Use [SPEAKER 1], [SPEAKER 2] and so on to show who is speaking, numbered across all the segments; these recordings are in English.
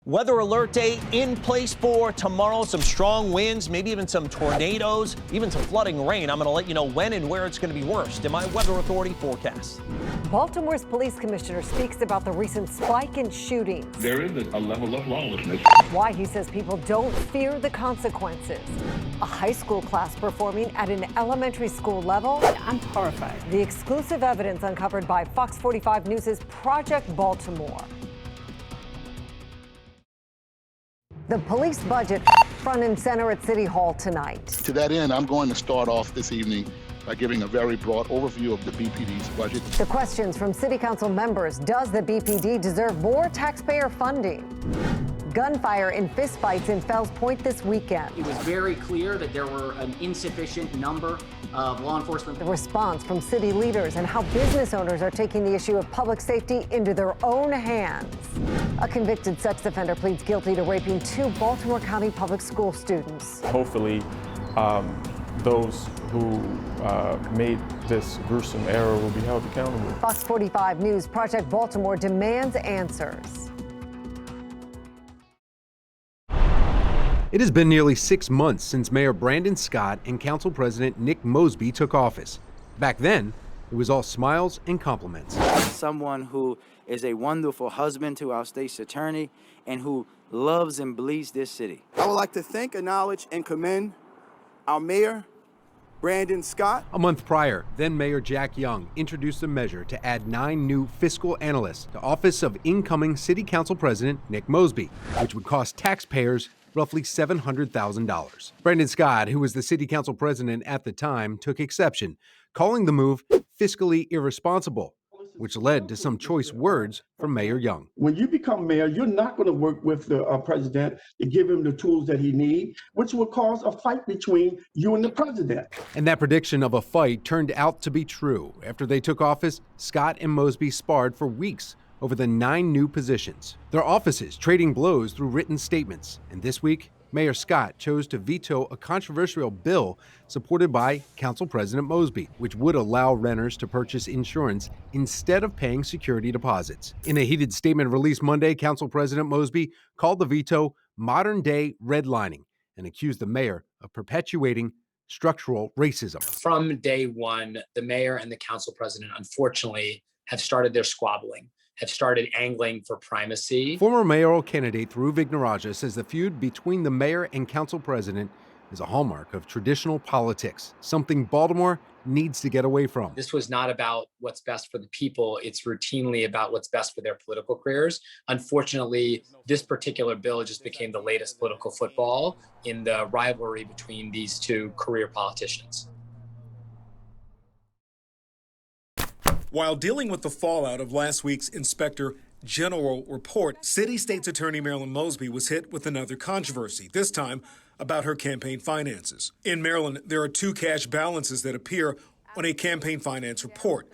[SPEAKER 1] Weather alert day in place for tomorrow. Some strong winds, maybe even some tornadoes, even some flooding rain. I'm going to let you know when and where it's going to be worst in my Weather Authority forecast.
[SPEAKER 2] Baltimore's police commissioner speaks about the recent spike in shootings.
[SPEAKER 3] There is a level of lawlessness.
[SPEAKER 2] Why he says people don't fear the consequences. A high school class performing at an elementary school level.
[SPEAKER 4] I'm horrified.
[SPEAKER 2] The exclusive evidence uncovered by Fox 45 News' Project Baltimore. The police budget front and center at City Hall tonight.
[SPEAKER 5] To that end, I'm going to start off this evening by giving a very broad overview of the BPD's budget.
[SPEAKER 2] The questions from City Council members: does the BPD deserve more taxpayer funding? Gunfire and fistfights in Fells Point this weekend.
[SPEAKER 6] It was very clear that there were an insufficient number of law enforcement.
[SPEAKER 2] The response from city leaders and how business owners are taking the issue of public safety into their own hands. A convicted sex offender pleads guilty to raping 2 Baltimore County public school students.
[SPEAKER 7] Hopefully, those who made this gruesome error will be held accountable.
[SPEAKER 2] Fox 45 News Project Baltimore demands answers.
[SPEAKER 8] It has been nearly 6 months since Mayor Brandon Scott and Council President Nick Mosby took office. Back then, it was all smiles and compliments.
[SPEAKER 9] Someone who is a wonderful husband to our state's attorney and who loves and bleeds this city.
[SPEAKER 10] I would like to thank, acknowledge, and commend our mayor, Brandon Scott.
[SPEAKER 8] A month prior, then Mayor Jack Young introduced a measure to add 9 new fiscal analysts to office of incoming City Council President Nick Mosby, which would cost taxpayers roughly $700,000. Brandon Scott, who was the City Council President at the time, took exception, calling the move fiscally irresponsible, which led to some choice words from Mayor Young.
[SPEAKER 11] When you become mayor, you're not going to work with the president to give him the tools that he needs, which will cause a fight between you and the president.
[SPEAKER 8] And that prediction of a fight turned out to be true. After they took office, Scott and Mosby sparred for weeks over the 9 new positions, their offices trading blows through written statements. And this week, Mayor Scott chose to veto a controversial bill supported by Council President Mosby, which would allow renters to purchase insurance instead of paying security deposits. In a heated statement released Monday, Council President Mosby called the veto modern-day redlining and accused the mayor of perpetuating structural racism.
[SPEAKER 6] From day one, the mayor and the council president, unfortunately, have started their squabbling, have started angling for primacy.
[SPEAKER 8] Former mayoral candidate Dhruv Vignarajah says the feud between the mayor and council president is a hallmark of traditional politics, something Baltimore needs to get away from.
[SPEAKER 6] This was not about what's best for the people. It's routinely about what's best for their political careers. Unfortunately, this particular bill just became the latest political football in the rivalry between these 2 career politicians.
[SPEAKER 12] While dealing with the fallout of last week's Inspector General report, City State's Attorney Marilyn Mosby was hit with another controversy, this time about her campaign finances. In Maryland, there are 2 cash balances that appear on a campaign finance report.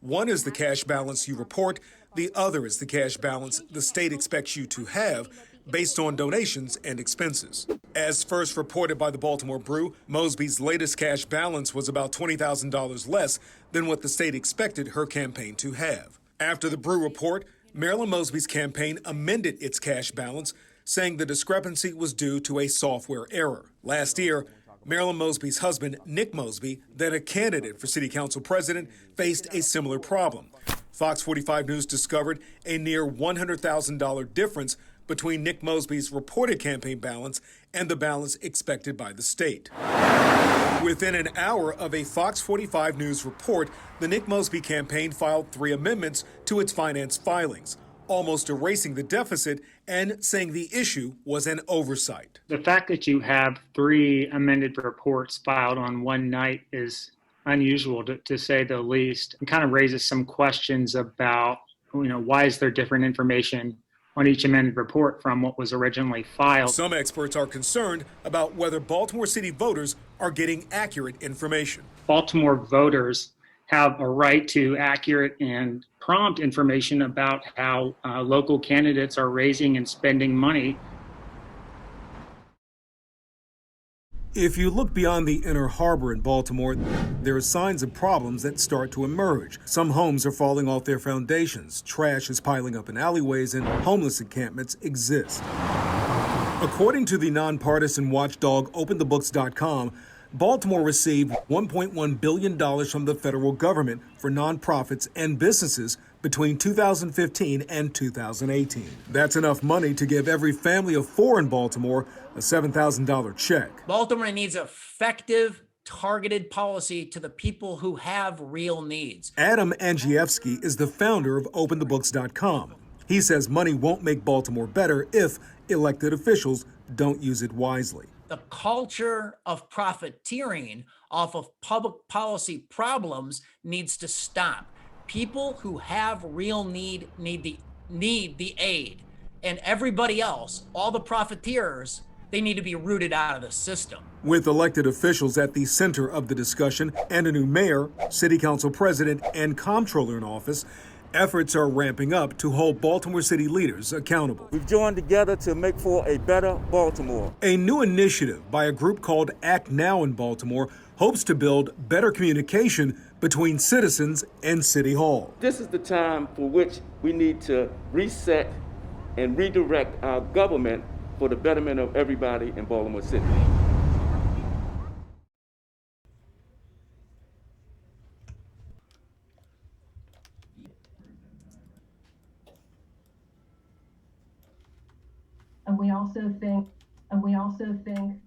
[SPEAKER 12] One is the cash balance you report, the other is the cash balance the state expects you to have based on donations and expenses. As first reported by the Baltimore Brew, Mosby's latest cash balance was about $20,000 less than what the state expected her campaign to have. After the Brew report, Marilyn Mosby's campaign amended its cash balance, saying the discrepancy was due to a software error. Last year, Marilyn Mosby's husband, Nick Mosby, then a candidate for city council president, faced a similar problem. Fox 45 News discovered a near $100,000 difference between Nick Mosby's reported campaign balance and the balance expected by the state. Within an hour of a Fox 45 News report, the Nick Mosby campaign filed 3 amendments to its finance filings, almost erasing the deficit and saying the issue was an oversight.
[SPEAKER 13] The fact that you have 3 amended reports filed on one night is unusual to say the least. It kind of raises some questions about, why is there different information on each amended report from what was originally filed.
[SPEAKER 12] Some experts are concerned about whether Baltimore City voters are getting accurate information.
[SPEAKER 13] Baltimore voters have a right to accurate and prompt information about how local candidates are raising and spending money.
[SPEAKER 12] If you look beyond the inner harbor in Baltimore, there are signs of problems that start to emerge. Some homes are falling off their foundations, trash is piling up in alleyways, and homeless encampments exist. According to the nonpartisan watchdog OpenTheBooks.com, Baltimore received $1.1 billion from the federal government for nonprofits and businesses between 2015 and 2018. That's enough money to give every family of 4 in Baltimore a $7,000 check.
[SPEAKER 4] Baltimore needs effective, targeted policy to the people who have real needs.
[SPEAKER 12] Adam Andrzejewski is the founder of OpenTheBooks.com. He says money won't make Baltimore better if elected officials don't use it wisely.
[SPEAKER 4] The culture of profiteering off of public policy problems needs to stop. People who have real need the aid, and everybody else, all the profiteers, they need to be rooted out of the system.
[SPEAKER 12] With elected officials at the center of the discussion and a new mayor, city council president, and comptroller in office, efforts are ramping up to hold Baltimore city leaders accountable.
[SPEAKER 14] We've joined together to make for a better Baltimore.
[SPEAKER 12] A new initiative by a group called Act Now in Baltimore hopes to build better communication between citizens and City Hall.
[SPEAKER 14] This is the time for which we need to reset and redirect our government for the betterment of everybody in Baltimore City.
[SPEAKER 15] And we also think